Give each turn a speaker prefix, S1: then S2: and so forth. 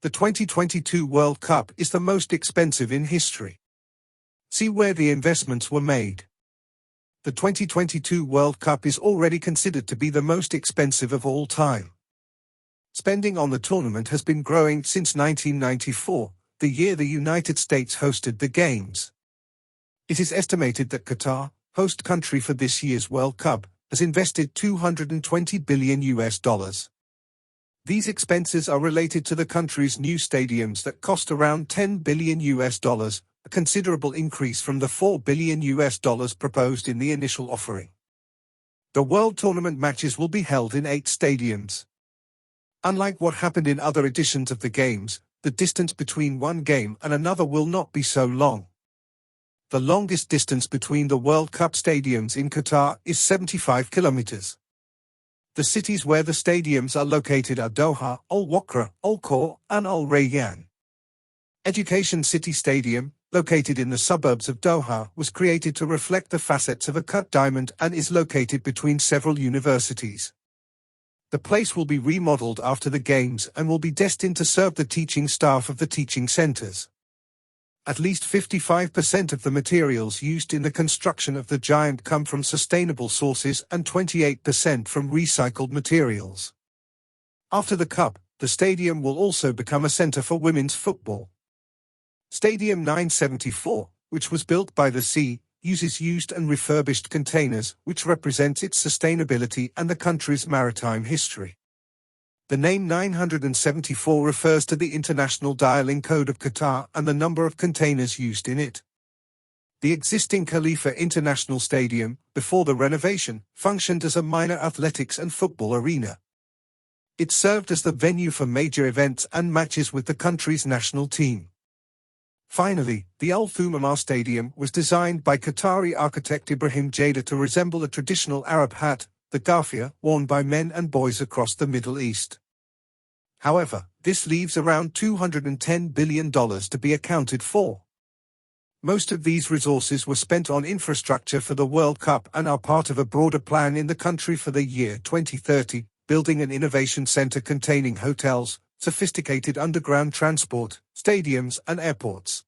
S1: The 2022 World Cup is the most expensive in history. See where the investments were made. The 2022 World Cup is already considered to be the most expensive of all time. Spending on the tournament has been growing since 1994, the year the United States hosted the Games. It is estimated that Qatar, host country for this year's World Cup, has invested $220 billion. These expenses are related to the country's new stadiums that cost around $10 billion, a considerable increase from the $4 billion proposed in the initial offering. The World Tournament matches will be held in 8 stadiums. Unlike what happened in other editions of the Games, the distance between one game and another will not be so long. The longest distance between the World Cup stadiums in Qatar is 75 kilometers. The cities where the stadiums are located are Doha, Wakrah, Khor and Al Rayyan. Education City Stadium, located in the suburbs of Doha, was created to reflect the facets of a cut diamond and is located between several universities. The place will be remodeled after the Games and will be destined to serve the teaching staff of the teaching centers. At least 55% of the materials used in the construction of the giant come from sustainable sources and 28% from recycled materials. After the Cup, the stadium will also become a center for women's football. Stadium 974, which was built by the sea, uses used and refurbished containers, which represents its sustainability and the country's maritime history. The name 974 refers to the International Dialing Code of Qatar and the number of containers used in it. The existing Khalifa International Stadium, before the renovation, functioned as a minor athletics and football arena. It served as the venue for major events and matches with the country's national team. Finally, the Al Thummar Stadium was designed by Qatari architect Ibrahim Jada to resemble a traditional Arab hat, the ghafia, worn by men and boys across the Middle East. However, this leaves around $210 billion to be accounted for. Most of these resources were spent on infrastructure for the World Cup and are part of a broader plan in the country for the year 2030, building an innovation center containing hotels, sophisticated underground transport, stadiums and airports.